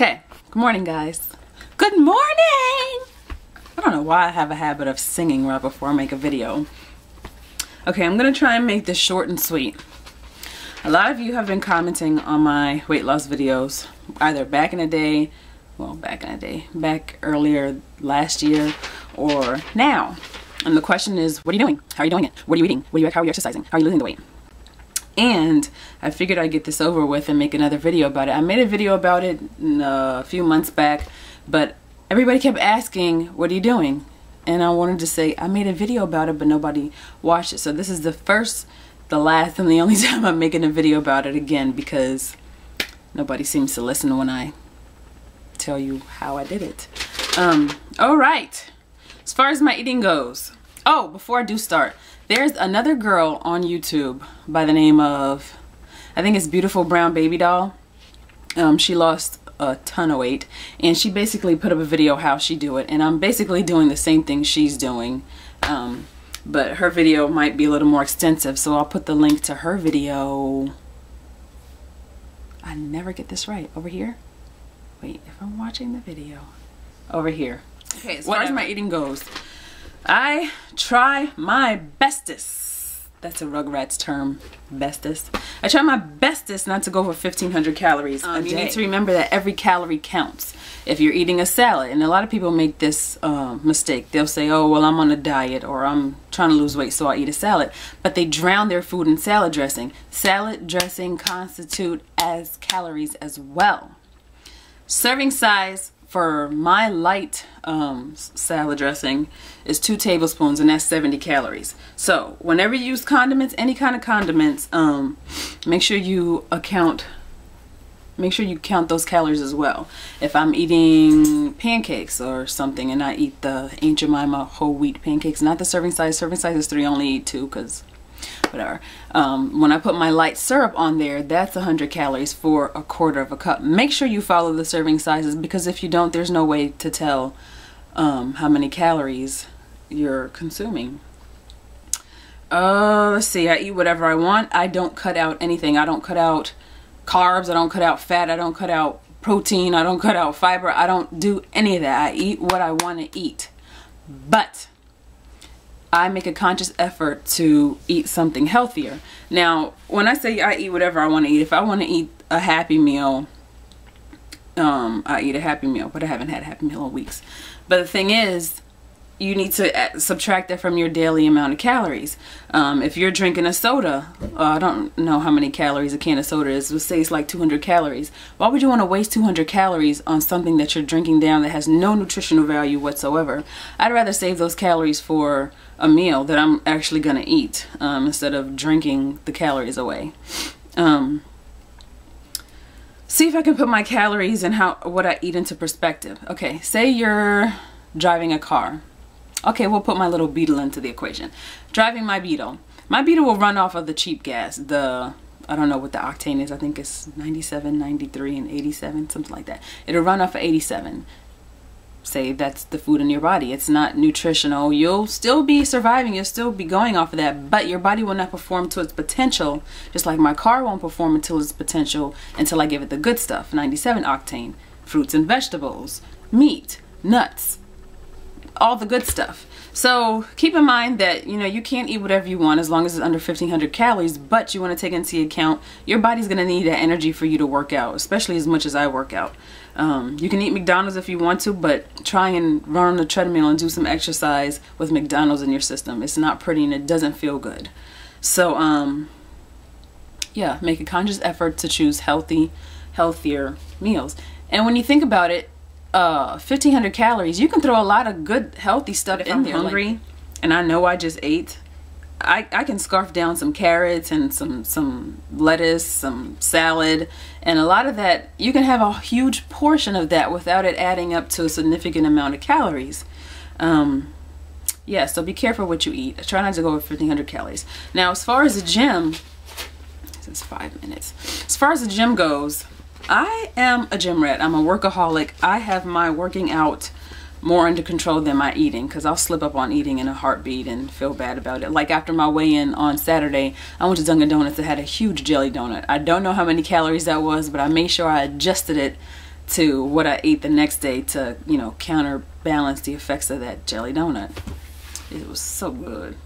Okay, good morning guys. Good morning! I don't know why I have a habit of singing right before I make a video. Okay, I'm gonna try and make this short and sweet. A lot of you have been commenting on my weight loss videos, either back in the day, well back earlier last year or now. And the question is, what are you doing? How are you doing it? What are you eating? How are you exercising? How are you losing the weight? And I figured I'd get this over with and make another video about it. I made a video about it a few months back, but everybody kept asking, what are you doing? And I wanted to say, I made a video about it, but nobody watched it. So this is the first, the last, and the only time I'm making a video about it again, because nobody seems to listen when I tell you how I did it. All right. As far as my eating goes, oh, before I do start, there's another girl on YouTube by the name of, I think it's BeautifulBrwnBabyDol. She lost a ton of weight, and she basically put up a video how she do it, and I'm basically doing the same thing she's doing, but her video might be a little more extensive, so I'll put the link to her video. I never get this right. Over here? Wait, if I'm watching the video. Over here. Okay, as far as my eating goes, I try my bestest. That's a Rugrats term, bestest. I try my bestest not to go over 1,500 calories a day. You need to remember that every calorie counts. If you're eating a salad, and a lot of people make this mistake. They'll say, oh, well, I'm on a diet, or I'm trying to lose weight, so I eat a salad. But they drown their food in salad dressing. Salad dressing constitute as calories as well. Serving size for my light salad dressing is 2 tablespoons, and that's 70 calories. So whenever you use condiments, any kind of condiments, make sure you count those calories as well. If I'm eating pancakes or something and I eat the Aunt Jemima whole wheat pancakes, not the serving size is 3, only eat 2 because whatever. When I put my light syrup on there, that's 100 calories for 1/4 cup. Make sure you follow the serving sizes, because if you don't, there's no way to tell how many calories you're consuming. Let's see, I eat whatever I want. I don't cut out anything. I don't cut out carbs, I don't cut out fat, I don't cut out protein, I don't cut out fiber, I don't do any of that. I eat what I want to eat. But I make a conscious effort to eat something healthier. Now, when I say I eat whatever I want to eat, if I want to eat a Happy Meal, I eat a Happy Meal, but I haven't had a Happy Meal in weeks. But the thing is, you need to subtract that from your daily amount of calories. If you're drinking a soda, I don't know how many calories a can of soda is. Let's say it's like 200 calories. Why would you want to waste 200 calories on something that you're drinking down that has no nutritional value whatsoever? I'd rather save those calories for a meal that I'm actually going to eat, instead of drinking the calories away. See if I can put my calories and what I eat into perspective. Okay, say you're driving a car. Okay, we'll put my little Beetle into the equation. Driving my Beetle. My Beetle will run off of the cheap gas. I don't know what the octane is. I think it's 97, 93, and 87, something like that. It'll run off of 87. Say that's the food in your body. It's not nutritional. You'll still be surviving. You'll still be going off of that, but your body will not perform to its potential, just like my car won't perform until its potential until I give it the good stuff. 97 octane. Fruits and vegetables. Meat. Nuts. All the good stuff. So keep in mind that, you know, you can't eat whatever you want as long as it's under 1,500 calories, but you want to take into account your body's going to need that energy for you to work out, especially as much as I work out. You can eat McDonald's if you want to, but try and run on the treadmill and do some exercise with McDonald's in your system. It's not pretty and it doesn't feel good. So yeah, make a conscious effort to choose healthier meals. And when you think about it, 1,500 calories, you can throw a lot of good healthy stuff in there. If I'm hungry and I know I just ate, I can scarf down some carrots and some lettuce, some salad, and a lot of that, you can have a huge portion of that without it adding up to a significant amount of calories. Yeah, so be careful what you eat. Try not to go over 1,500 calories. Now, as far as the gym, it's 5 minutes. As far as the gym goes, I am a gym rat. I'm a workaholic. I have my working out more under control than my eating, because I'll slip up on eating in a heartbeat and feel bad about it. Like after my weigh-in on Saturday, I went to Dunkin' Donuts and had a huge jelly donut. I don't know how many calories that was, but I made sure I adjusted it to what I ate the next day to, you know, counterbalance the effects of that jelly donut. It was so good.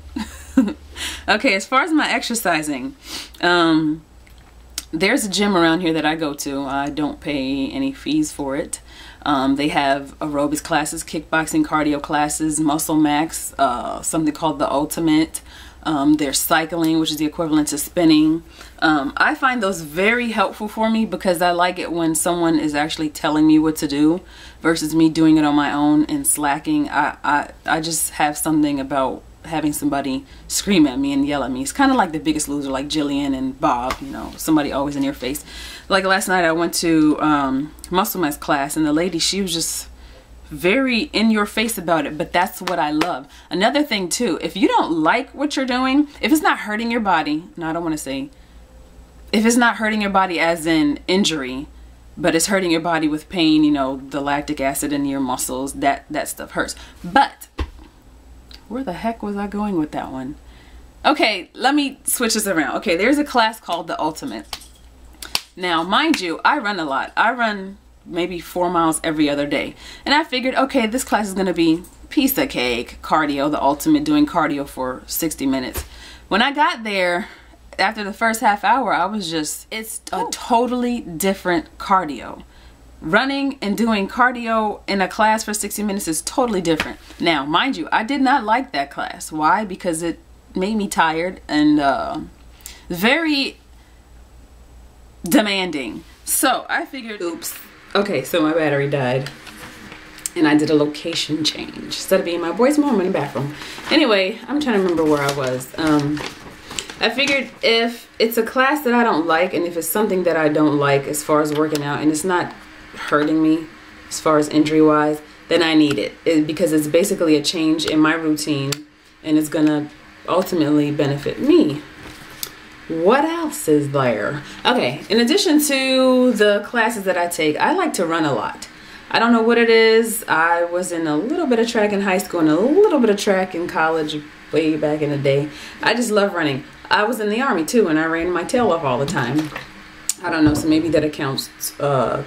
Okay, as far as my exercising, there's a gym around here that I go to. I don't pay any fees for it. They have aerobics classes, kickboxing, cardio classes, muscle max, something called the ultimate. There's cycling, which is the equivalent to spinning. I find those very helpful for me because I like it when someone is actually telling me what to do versus me doing it on my own and slacking. I just have something about having somebody scream at me and yell at me. It's kind of like The Biggest Loser, like Jillian and Bob, you know, somebody always in your face. Like last night I went to muscle mass class, and the lady, she was just very in your face about it, but that's what I love. Another thing too, if you don't like what you're doing, if it's not hurting your body, no, I don't want to say, if it's not hurting your body as in injury, but it's hurting your body with pain, you know, the lactic acid in your muscles, that stuff hurts. But where the heck was I going with that one? Okay, let me switch this around. Okay, there's a class called the Ultimate. Now, mind you, I run a lot. I run maybe 4 miles every other day. And I figured, okay, this class is going to be piece of cake, cardio, the Ultimate, doing cardio for 60 minutes. When I got there, after the first half hour, I was just, it's a totally different cardio. Running and doing cardio in a class for 60 minutes is totally different. Now, mind you, I did not like that class. Why? Because it made me tired and very demanding. So I figured, oops. Okay, so my battery died and I did a location change. Instead of being my boy's mom in the bathroom. Anyway, I'm trying to remember where I was. I figured if it's a class that I don't like and if it's something that I don't like as far as working out and it's not hurting me as far as injury wise, then I need it, because it's basically a change in my routine and it's gonna ultimately benefit me. What else is there? Okay, in addition to the classes that I take, I like to run a lot. I don't know what it is. I was in a little bit of track in high school and a little bit of track in college way back in the day. I just love running. I was in the Army too and I ran my tail off all the time. I don't know, so maybe that accounts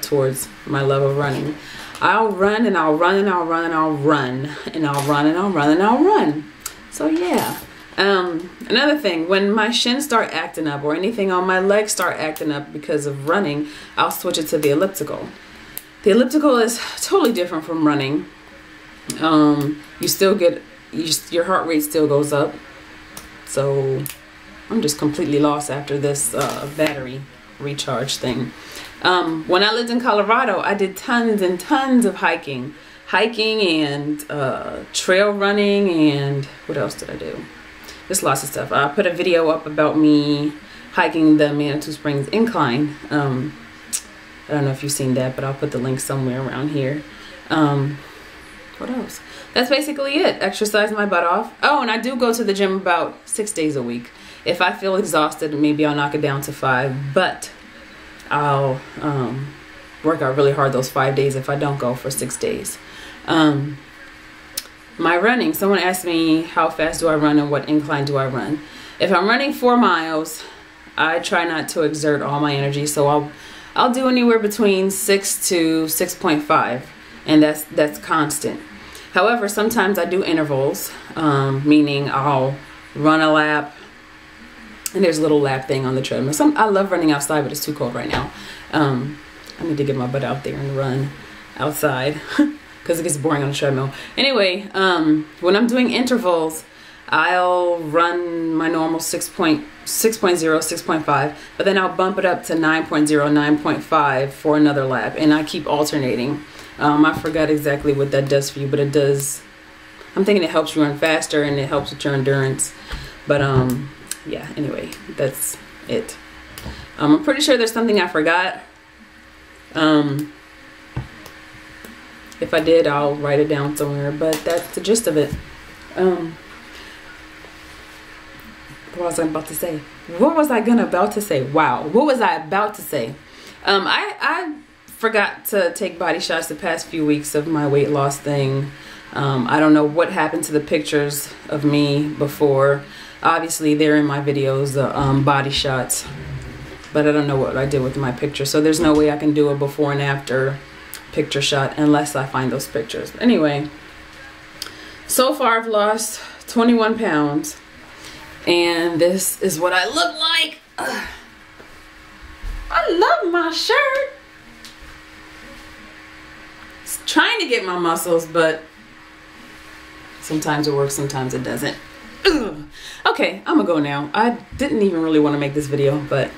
towards my love of running. I'll run and I'll run and I'll run and I'll run and I'll run and I'll run and I'll run. So yeah. Another thing, when my shins start acting up or anything on my legs start acting up because of running, I'll switch it to the elliptical. The elliptical is totally different from running. You still get, your heart rate still goes up. So I'm just completely lost after this battery recharge thing. When I lived in Colorado, I did tons and tons of hiking and trail running, and what else did I do? Just lots of stuff. I put a video up about me hiking the Manitou Springs incline. I don't know if you've seen that, but I'll put the link somewhere around here. What else? That's basically it. Exercise my butt off. Oh, and I do go to the gym about 6 days a week. If I feel exhausted, maybe I'll knock it down to 5, but I'll work out really hard those 5 days if I don't go for 6 days. My running, someone asked me how fast do I run and what incline do I run. If I'm running 4 miles, I try not to exert all my energy, so I'll do anywhere between 6 to 6.5, and that's constant. However, sometimes I do intervals, meaning I'll run a lap, and there's a little lap thing on the treadmill. I love running outside, but it's too cold right now. I need to get my butt out there and run outside because it gets boring on the treadmill. Anyway, when I'm doing intervals, I'll run my normal 6.0, 6.5, but then I'll bump it up to 9.0, 9.5 for another lap, and I keep alternating. I forgot exactly what that does for you, but it does. I'm thinking it helps you run faster and it helps with your endurance. But yeah, anyway, that's it. I'm pretty sure there's something I forgot. If I did, I'll write it down somewhere, but that's the gist of it. What was I about to say? What was I about to say? Wow, what was I about to say? I forgot to take body shots the past few weeks of my weight loss thing. I don't know what happened to the pictures of me before. Obviously, they're in my videos, the body shots, but I don't know what I did with my picture. So there's no way I can do a before and after picture shot unless I find those pictures. But anyway, so far I've lost 21 pounds and this is what I look like. Ugh. I love my shirt. It's trying to get my muscles, but sometimes it works, sometimes it doesn't. Ugh. Okay, I'm gonna go now. I didn't even really want to make this video, but